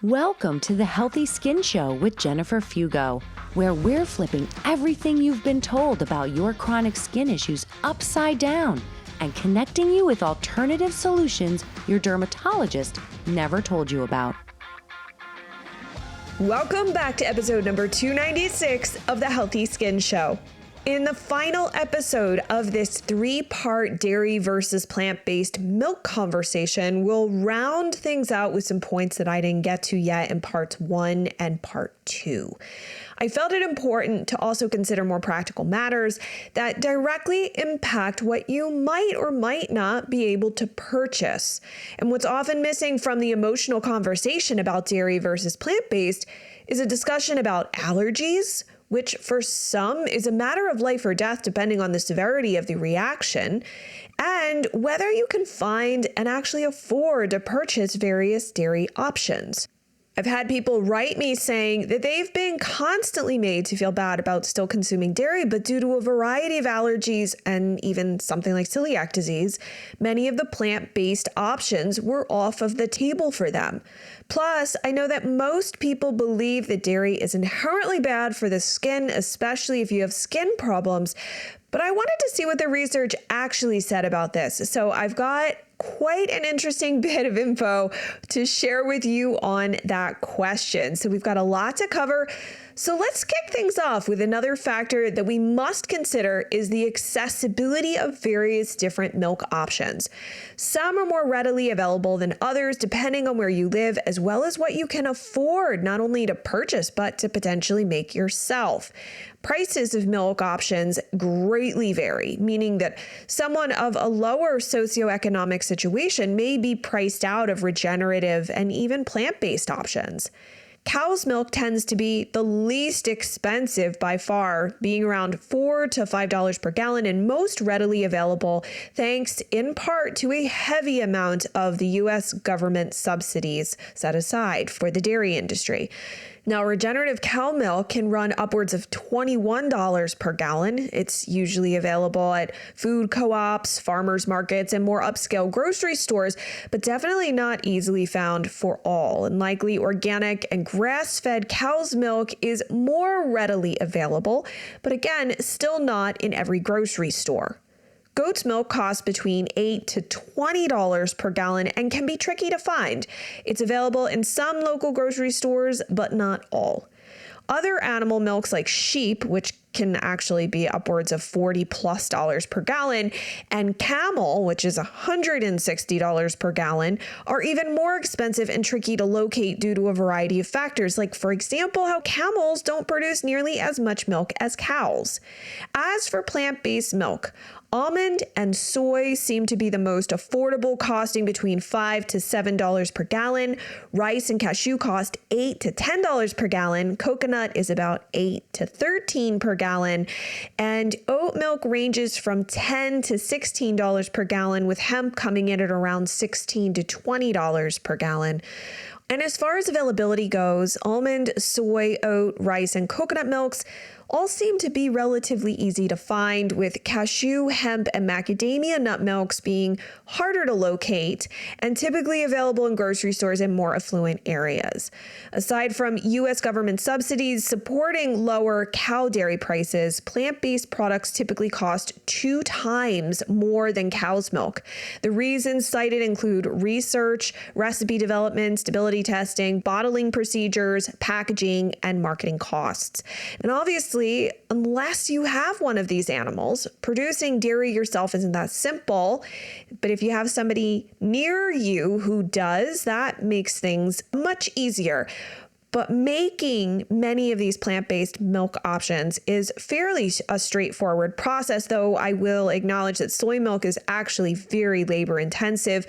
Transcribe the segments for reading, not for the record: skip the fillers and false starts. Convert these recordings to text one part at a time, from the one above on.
Welcome to the Healthy Skin Show with Jennifer Fugo, where we're flipping everything you've been told about your chronic skin issues upside down and connecting you with alternative solutions your dermatologist never told you about. Welcome back to episode number 296 of the Healthy Skin Show. In the final episode of this 3-part dairy versus plant-based milk conversation, we'll round things out with some points that I didn't get to yet in parts 1 and part 2. I felt it important to also consider more practical matters that directly impact what you might or might not be able to purchase. And what's often missing from the emotional conversation about dairy versus plant-based is a discussion about allergies, which for some is a matter of life or death depending on the severity of the reaction, and whether you can find and actually afford to purchase various dairy options. I've had people write me saying that they've been constantly made to feel bad about still consuming dairy, but due to a variety of allergies and even something like celiac disease, many of the plant-based options were off of the table for them. Plus, I know that most people believe that dairy is inherently bad for the skin, especially if you have skin problems, but I wanted to see what the research actually said about this. So I've got quite an interesting bit of info to share with you on that question. So we've got a lot to cover. So let's kick things off with another factor that we must consider is the accessibility of various different milk options. Some are more readily available than others depending on where you live, as well as what you can afford not only to purchase, but to potentially make yourself. Prices of milk options greatly vary, meaning that someone of a lower socioeconomic situation may be priced out of regenerative and even plant-based options. Cow's milk tends to be the least expensive by far, being around $4 to $5 per gallon and most readily available thanks in part to a heavy amount of the U.S. government subsidies set aside for the dairy industry. Now, regenerative cow milk can run upwards of $21 per gallon. It's usually available at food co-ops, farmers markets, and more upscale grocery stores, but definitely not easily found for all. And likely organic and grass-fed cow's milk is more readily available, but again, still not in every grocery store. Goat's milk costs between $8 to $20 per gallon and can be tricky to find. It's available in some local grocery stores, but not all. Other animal milks like sheep, which can actually be upwards of $40+ per gallon, and camel, which is $160 per gallon, are even more expensive and tricky to locate due to a variety of factors, like, for example, how camels don't produce nearly as much milk as cows. As for plant-based milk, almond and soy seem to be the most affordable, costing between $5 to $7 per gallon. Rice and cashew cost $8 to $10 per gallon. Coconut is about $8 to $13 per gallon. And oat milk ranges from $10 to $16 per gallon, with hemp coming in at around $16 to $20 per gallon. And as far as availability goes, almond, soy, oat, rice, and coconut milks all seem to be relatively easy to find, with cashew, hemp, and macadamia nut milks being harder to locate and typically available in grocery stores in more affluent areas. Aside from U.S. government subsidies supporting lower cow dairy prices, plant-based products typically cost 2 times more than cow's milk. The reasons cited include research, recipe development, stability testing, bottling procedures, packaging, and marketing costs. And obviously, unless you have one of these animals, producing dairy yourself isn't that simple. But if you have somebody near you who does, that makes things much easier. But making many of these plant-based milk options is fairly a straightforward process, though I will acknowledge that soy milk is actually very labor intensive.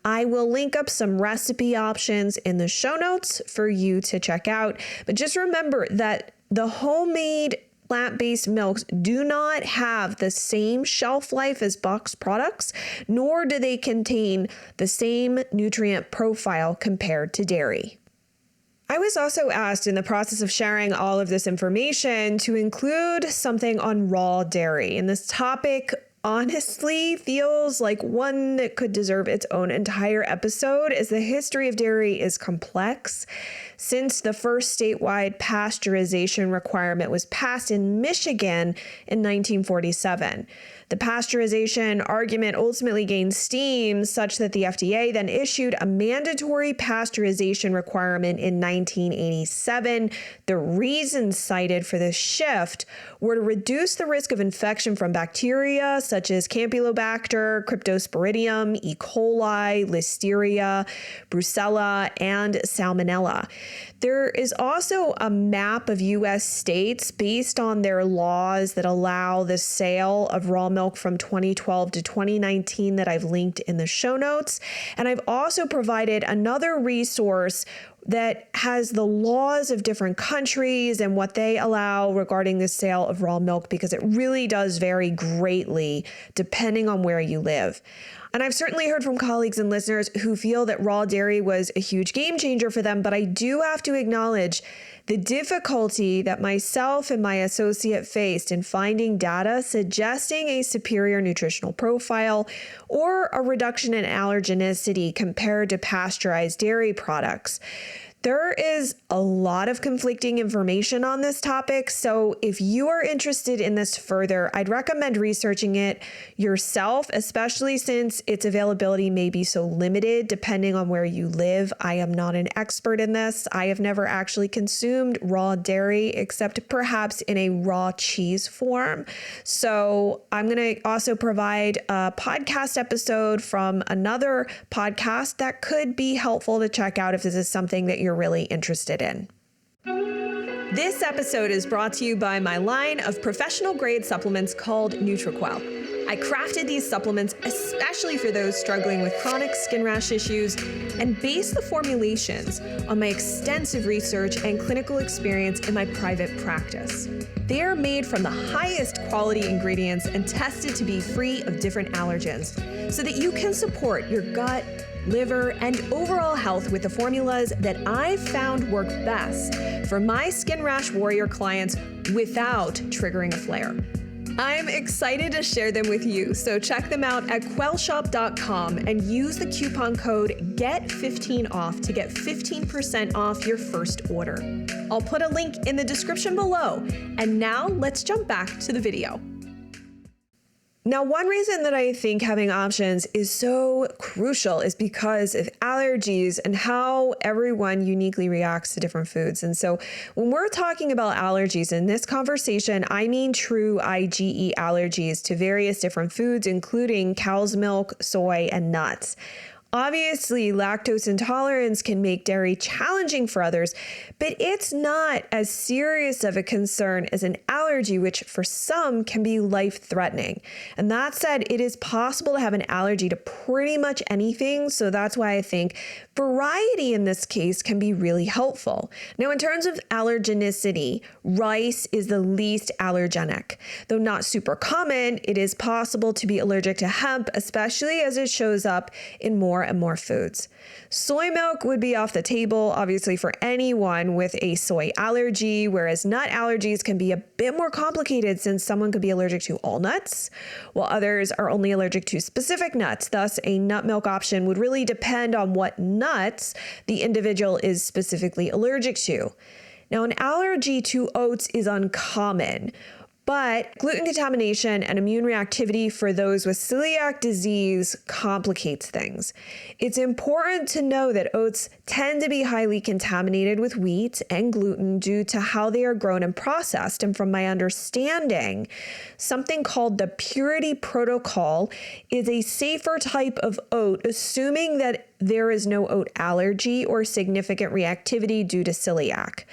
I will link up some recipe options in the show notes for you to check out. But just remember that the homemade plant-based milks do not have the same shelf life as boxed products, nor do they contain the same nutrient profile compared to dairy. I was also asked in the process of sharing all of this information to include something on raw dairy, and this topic honestly feels like one that could deserve its own entire episode, as the history of dairy is complex. Since the first statewide pasteurization requirement was passed in Michigan in 1947. The pasteurization argument ultimately gained steam such that the FDA then issued a mandatory pasteurization requirement in 1987. The reasons cited for this shift were to reduce the risk of infection from bacteria such as Campylobacter, Cryptosporidium, E. coli, Listeria, Brucella, and Salmonella. There is also a map of U.S. states based on their laws that allow the sale of raw milk from 2012 to 2019 that I've linked in the show notes. And I've also provided another resource that has the laws of different countries and what they allow regarding the sale of raw milk, because it really does vary greatly depending on where you live. And I've certainly heard from colleagues and listeners who feel that raw dairy was a huge game changer for them, but I do have to acknowledge the difficulty that myself and my associate faced in finding data suggesting a superior nutritional profile or a reduction in allergenicity compared to pasteurized dairy products. There is a lot of conflicting information on this topic, so if you are interested in this further, I'd recommend researching it yourself, especially since its availability may be so limited depending on where you live. I am not an expert in this. I have never actually consumed raw dairy except perhaps in a raw cheese form. So I'm going to also provide a podcast episode from another podcast that could be helpful to check out if this is something that you're really interested in. This episode is brought to you by my line of professional grade supplements called NutriQuel. I crafted these supplements especially for those struggling with chronic skin rash issues and based the formulations on my extensive research and clinical experience in my private practice. They are made from the highest quality ingredients and tested to be free of different allergens so that you can support your gut, liver, and overall health with the formulas that I've found work best for my skin rash warrior clients without triggering a flare. I'm excited to share them with you, so check them out at quellshop.com and use the coupon code GET15OFF to get 15% off your first order. I'll put a link in the description below, and now let's jump back to the video. Now, one reason that I think having options is so crucial is because of allergies and how everyone uniquely reacts to different foods. And so when we're talking about allergies in this conversation, I mean true IgE allergies to various different foods, including cow's milk, soy, and nuts. Obviously, lactose intolerance can make dairy challenging for others, but it's not as serious of a concern as an allergy, which for some can be life-threatening. And that said, it is possible to have an allergy to pretty much anything, so that's why I think variety in this case can be really helpful. Now, in terms of allergenicity, rice is the least allergenic. Though not super common, it is possible to be allergic to hemp, especially as it shows up in more and more foods. Soy milk would be off the table, obviously, for anyone with a soy allergy, whereas nut allergies can be a bit more complicated since someone could be allergic to all nuts, while others are only allergic to specific nuts. Thus, a nut milk option would really depend on what nuts the individual is specifically allergic to. Now, an allergy to oats is uncommon, but gluten contamination and immune reactivity for those with celiac disease complicates things. It's important to know that oats tend to be highly contaminated with wheat and gluten due to how they are grown and processed. And from my understanding, something called the purity protocol is a safer type of oat, assuming that there is no oat allergy or significant reactivity due to celiac.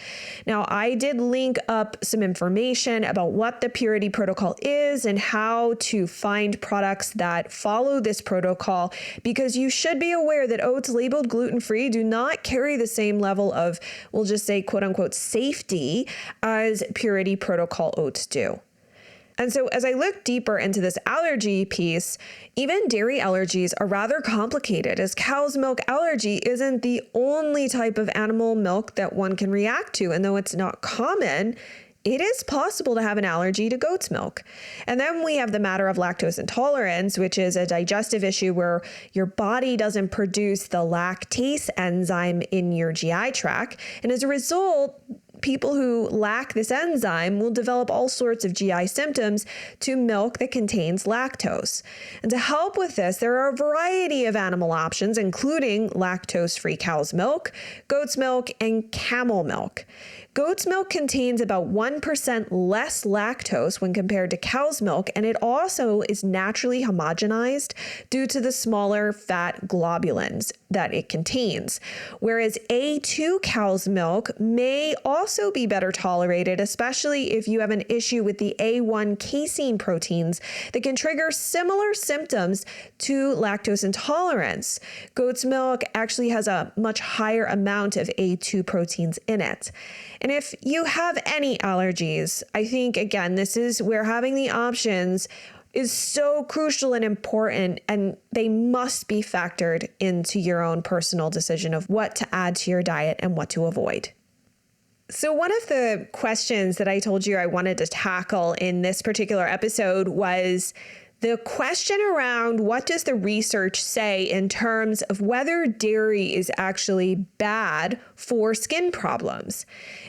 Now, I did link up some information about what the purity protocol is and how to find products that follow this protocol, because you should be aware that oats labeled gluten-free do not carry the same level of, we'll just say, quote unquote, safety as purity protocol oats do. And so as I look deeper into this allergy piece, even dairy allergies are rather complicated, as cow's milk allergy isn't the only type of animal milk that one can react to. And though it's not common, it is possible to have an allergy to goat's milk. And then we have the matter of lactose intolerance, which is a digestive issue where your body doesn't produce the lactase enzyme in your GI tract. And as a result, people who lack this enzyme will develop all sorts of GI symptoms to milk that contains lactose. And to help with this, there are a variety of animal options, including lactose-free cow's milk, goat's milk, and camel milk. Goat's milk contains about 1% less lactose when compared to cow's milk, and it also is naturally homogenized due to the smaller fat globulins that it contains. Whereas A2 cow's milk may also be better tolerated, especially if you have an issue with the A1 casein proteins that can trigger similar symptoms to lactose intolerance. Goat's milk actually has a much higher amount of A2 proteins in it. And if you have any allergies, I think, again, this is where having the options is so crucial and important, and they must be factored into your own personal decision of what to add to your diet and what to avoid. So one of the questions that I told you I wanted to tackle in this particular episode was the question around what does the research say in terms of whether dairy is actually bad for skin problems.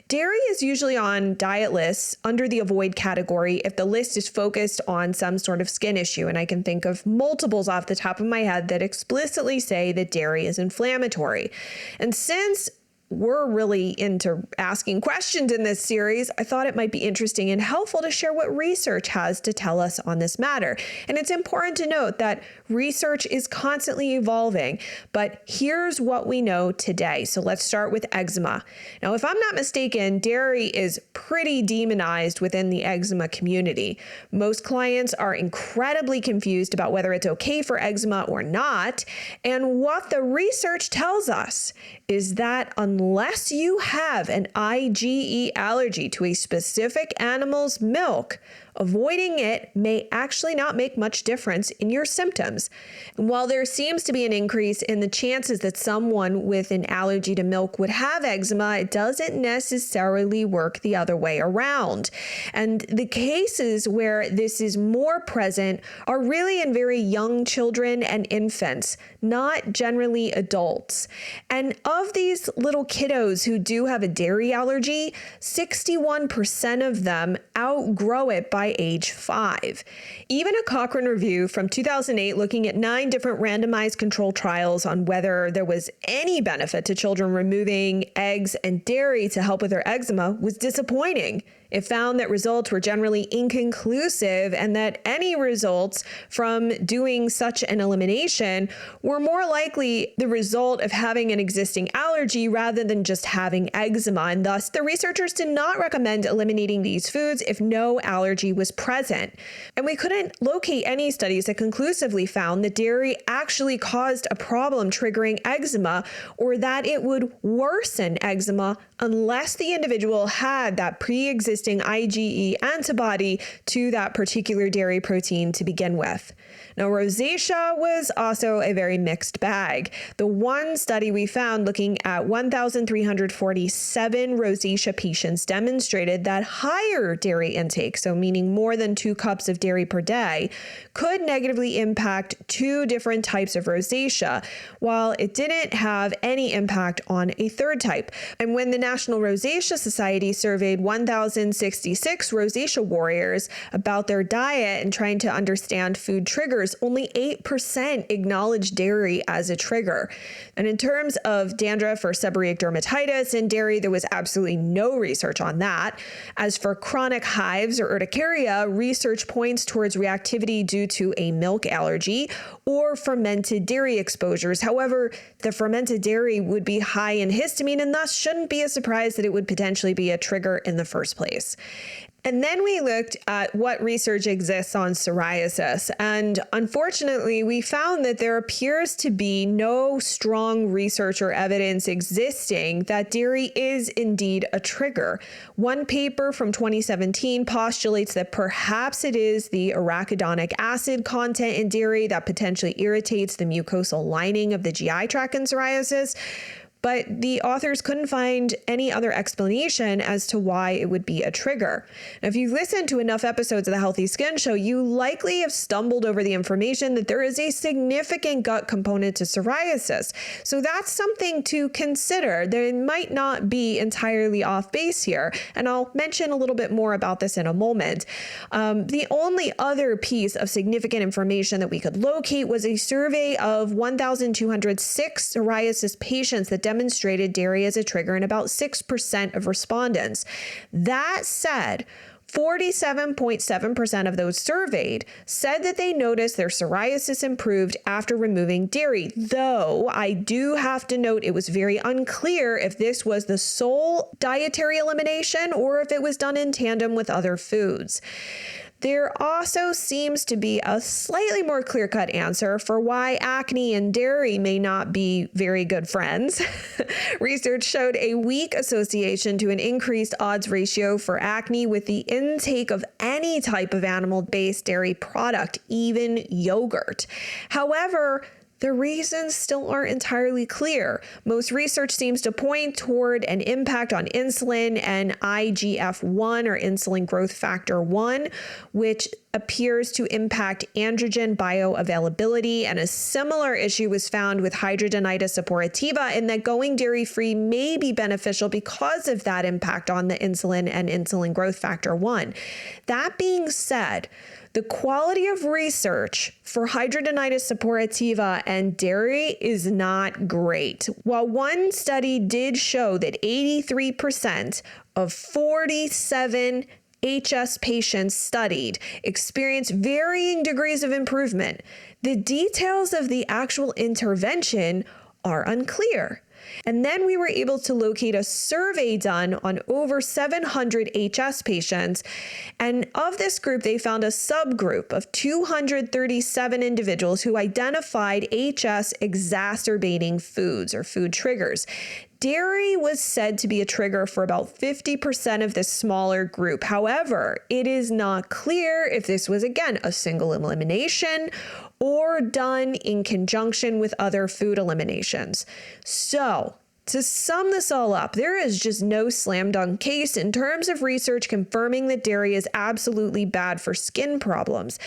Dairy is usually on diet lists under the avoid category if the list is focused on some sort of skin issue. And I can think of multiples off the top of my head that explicitly say that dairy is inflammatory. And since we're really into asking questions in this series, I thought it might be interesting and helpful to share what research has to tell us on this matter. And it's important to note that research is constantly evolving, but here's what we know today. So let's start with eczema. Now, if I'm not mistaken, dairy is pretty demonized within the eczema community. Most clients are incredibly confused about whether it's okay for eczema or not. And what the research tells us is that unless you have an IgE allergy to a specific animal's milk, avoiding it may actually not make much difference in your symptoms. And while there seems to be an increase in the chances that someone with an allergy to milk would have eczema, it doesn't necessarily work the other way around. And the cases where this is more present are really in very young children and infants, not generally adults. And of these little kiddos who do have a dairy allergy, 61% of them outgrow it by age 5. Even a Cochrane review from 2008 looking at 9 different randomized controlled trials on whether there was any benefit to children removing eggs and dairy to help with their eczema was disappointing. It found that results were generally inconclusive and that any results from doing such an elimination were more likely the result of having an existing allergy rather than just having eczema. And thus, the researchers did not recommend eliminating these foods if no allergy was present. And we couldn't locate any studies that conclusively found that dairy actually caused a problem triggering eczema or that it would worsen eczema unless the individual had that pre-existing IgE antibody to that particular dairy protein to begin with. Now, rosacea was also a very mixed bag. The one study we found looking at 1,347 rosacea patients demonstrated that higher dairy intake, so meaning more than 2 cups of dairy per day, could negatively impact 2 different types of rosacea, while it didn't have any impact on a third type. And when the National Rosacea Society surveyed 1,066 rosacea warriors about their diet and trying to understand food triggers, only 8% acknowledged dairy as a trigger. And in terms of dandruff or seborrheic dermatitis in dairy, there was absolutely no research on that. As for chronic hives or urticaria, research points towards reactivity due to a milk allergy or fermented dairy exposures. However, the fermented dairy would be high in histamine and thus shouldn't be a surprise that it would potentially be a trigger in the first place. And then we looked at what research exists on psoriasis. And unfortunately, we found that there appears to be no strong research or evidence existing that dairy is indeed a trigger. One paper from 2017 postulates that perhaps it is the arachidonic acid content in dairy that potentially irritates the mucosal lining of the GI tract in psoriasis. but the authors couldn't find any other explanation as to why it would be a trigger. Now, if you've listened to enough episodes of the Healthy Skin Show, you likely have stumbled over the information that there is a significant gut component to psoriasis. So that's something to consider. They might not be entirely off base here, and I'll mention a little bit more about this in a moment. The only other piece of significant information that we could locate was a survey of 1,206 psoriasis patients that demonstrated dairy as a trigger in about 6% of respondents. That said, 47.7% of those surveyed said that they noticed their psoriasis improved after removing dairy, though I do have to note it was very unclear if this was the sole dietary elimination or if it was done in tandem with other foods. There also seems to be a slightly more clear-cut answer for why acne and dairy may not be very good friends. Research showed a weak association to an increased odds ratio for acne with the intake of any type of animal-based dairy product, even yogurt. However, the reasons still aren't entirely clear. Most research seems to point toward an impact on insulin and IGF-1 or insulin growth factor 1, which appears to impact androgen bioavailability. And a similar issue was found with hidradenitis suppurativa in that going dairy-free may be beneficial because of that impact on the insulin and insulin growth factor 1. That being said, the quality of research for hidradenitis suppurativa and dairy is not great. While one study did show that 83% of 47 HS patients studied experienced varying degrees of improvement, the details of the actual intervention are unclear. And then we were able to locate a survey done on over 700 HS patients. And of this group, they found a subgroup of 237 individuals who identified HS exacerbating foods or food triggers. Dairy was said to be a trigger for about 50% of this smaller group. However, it is not clear if this was, again, a single elimination or done in conjunction with other food eliminations. So, to sum this all up, there is just no slam dunk case in terms of research confirming that dairy is absolutely bad for skin problems.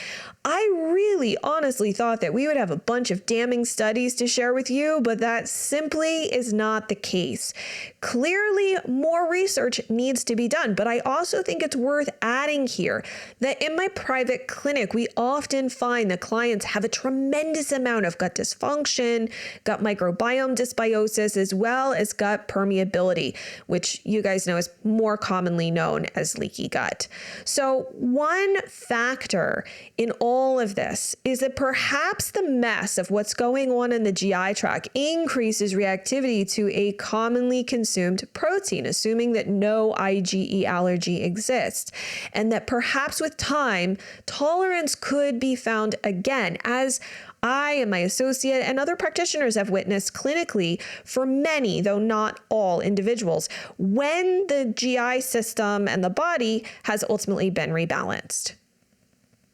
I really honestly thought that we would have a bunch of damning studies to share with you, but that simply is not the case. Clearly, more research needs to be done, but I also think it's worth adding here that in my private clinic, we often find that clients have a tremendous amount of gut dysfunction, gut microbiome dysbiosis, as well as gut permeability, which you guys know is more commonly known as leaky gut. So one factor in all of this is that perhaps the mess of what's going on in the GI tract increases reactivity to a commonly consumed protein, assuming that no IgE allergy exists, and that perhaps with time, tolerance could be found again, as I and my associate and other practitioners have witnessed clinically for many, though not all, individuals when the GI system and the body has ultimately been rebalanced.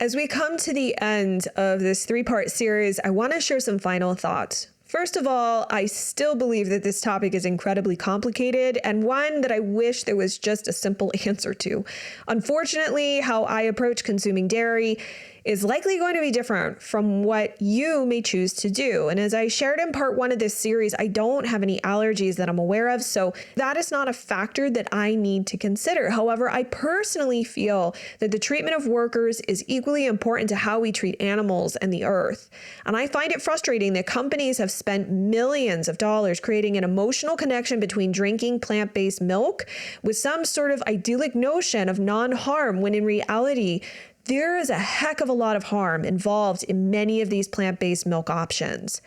As we come to the end of this 3-part series, I want to share some final thoughts. First of all, I still believe that this topic is incredibly complicated and one that I wish there was just a simple answer to. Unfortunately, how I approach consuming dairy is likely going to be different from what you may choose to do. And as I shared in part 1 of this series, I don't have any allergies that I'm aware of, so that is not a factor that I need to consider. However, I personally feel that the treatment of workers is equally important to how we treat animals and the earth. And I find it frustrating that companies have spent millions of dollars creating an emotional connection between drinking plant-based milk with some sort of idyllic notion of non-harm, when in reality, there is a heck of a lot of harm involved in many of these plant-based milk options.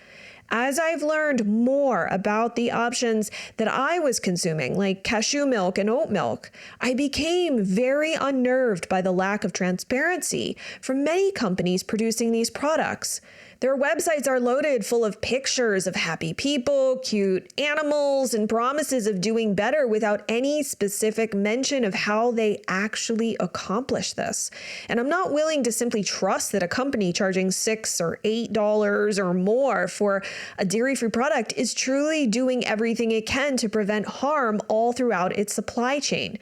As I've learned more about the options that I was consuming, like cashew milk and oat milk, I became very unnerved by the lack of transparency from many companies producing these products. Their websites are loaded full of pictures of happy people, cute animals, and promises of doing better without any specific mention of how they actually accomplish this. And I'm not willing to simply trust that a company charging $6 or $8 or more for a dairy-free product is truly doing everything it can to prevent harm all throughout its supply chain.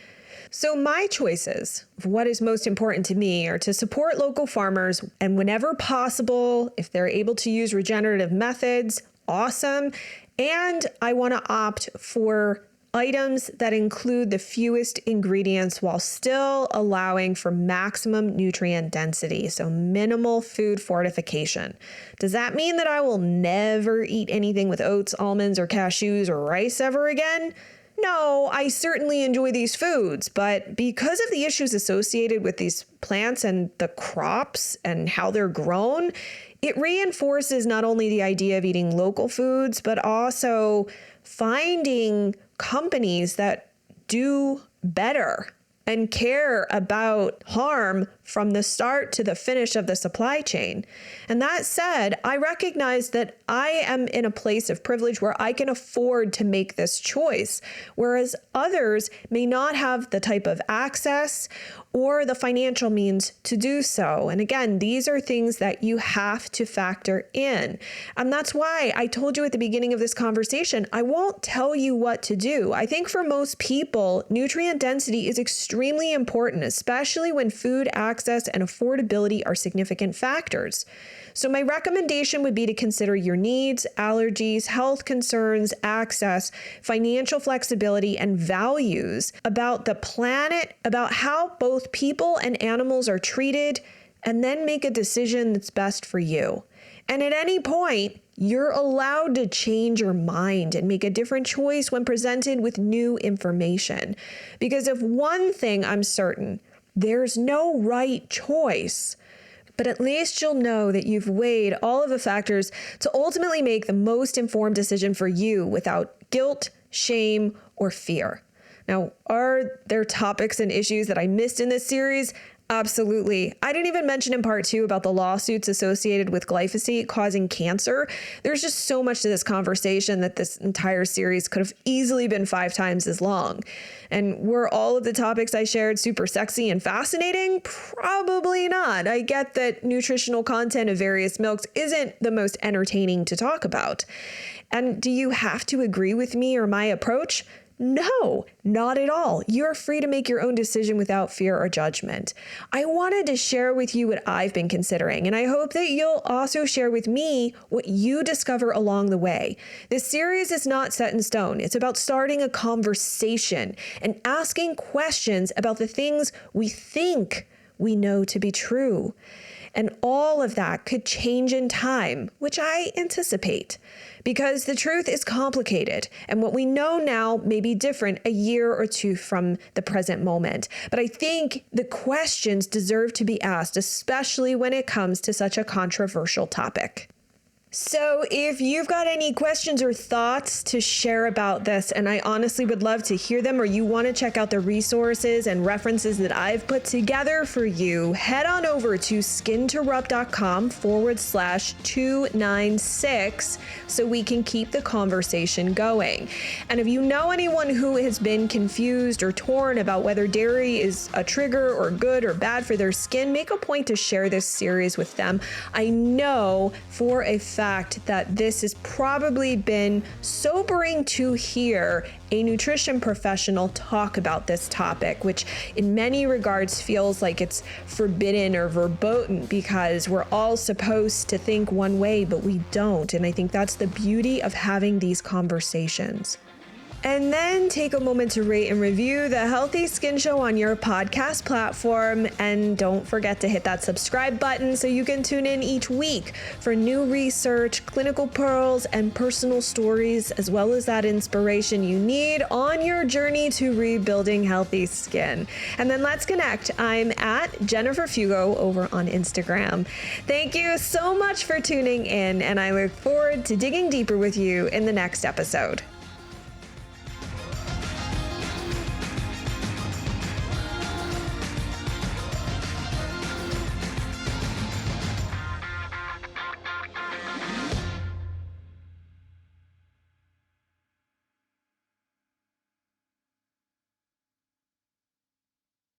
So my choices of what is most important to me are to support local farmers, and whenever possible, if they're able to use regenerative methods, awesome. And I want to opt for items that include the fewest ingredients while still allowing for maximum nutrient density, so minimal food fortification. Does that mean that I will never eat anything with oats, almonds, or cashews or rice ever again? No, I certainly enjoy these foods, but because of the issues associated with these plants and the crops and how they're grown, it reinforces not only the idea of eating local foods, but also finding companies that do better and care about harm from the start to the finish of the supply chain. And that said, I recognize that I am in a place of privilege where I can afford to make this choice, whereas others may not have the type of access or the financial means to do so. And again, these are things that you have to factor in. And that's why I told you at the beginning of this conversation, I won't tell you what to do. I think for most people, nutrient density is extremely important, especially when food access and affordability are significant factors. So my recommendation would be to consider your needs, allergies, health concerns, access, financial flexibility, and values about the planet, about how both people and animals are treated, and then make a decision that's best for you. And at any point, you're allowed to change your mind and make a different choice when presented with new information. Because of one thing I'm certain, there's no right choice. But at least you'll know that you've weighed all of the factors to ultimately make the most informed decision for you without guilt, shame, or fear. Now, are there topics and issues that I missed in this series? Absolutely. I didn't even mention in part 2 about the lawsuits associated with glyphosate causing cancer. There's just so much to this conversation that this entire series could have easily been 5 times as long. And were all of the topics I shared super sexy and fascinating? Probably not. I get that nutritional content of various milks isn't the most entertaining to talk about. And do you have to agree with me or my approach? No, not at all. You're free to make your own decision without fear or judgment. I wanted to share with you what I've been considering, and I hope that you'll also share with me what you discover along the way. This series is not set in stone. It's about starting a conversation and asking questions about the things we think we know to be true. And all of that could change in time, which I anticipate. Because the truth is complicated, and what we know now may be different a year or 2 from the present moment. But I think the questions deserve to be asked, especially when it comes to such a controversial topic. So if you've got any questions or thoughts to share about this, and I honestly would love to hear them, or you want to check out the resources and references that I've put together for you, head on over to skinterrupt.com/296 so we can keep the conversation going. And if you know anyone who has been confused or torn about whether dairy is a trigger or good or bad for their skin, make a point to share this series with them. I know for a fact that this has probably been sobering to hear a nutrition professional talk about this topic, which in many regards feels like it's forbidden or verboten because we're all supposed to think one way, but we don't. And I think that's the beauty of having these conversations. And then take a moment to rate and review the Healthy Skin Show on your podcast platform. And don't forget to hit that subscribe button so you can tune in each week for new research, clinical pearls, and personal stories, as well as that inspiration you need on your journey to rebuilding healthy skin. And then let's connect. I'm at Jennifer Fugo over on Instagram. Thank you so much for tuning in, and I look forward to digging deeper with you in the next episode.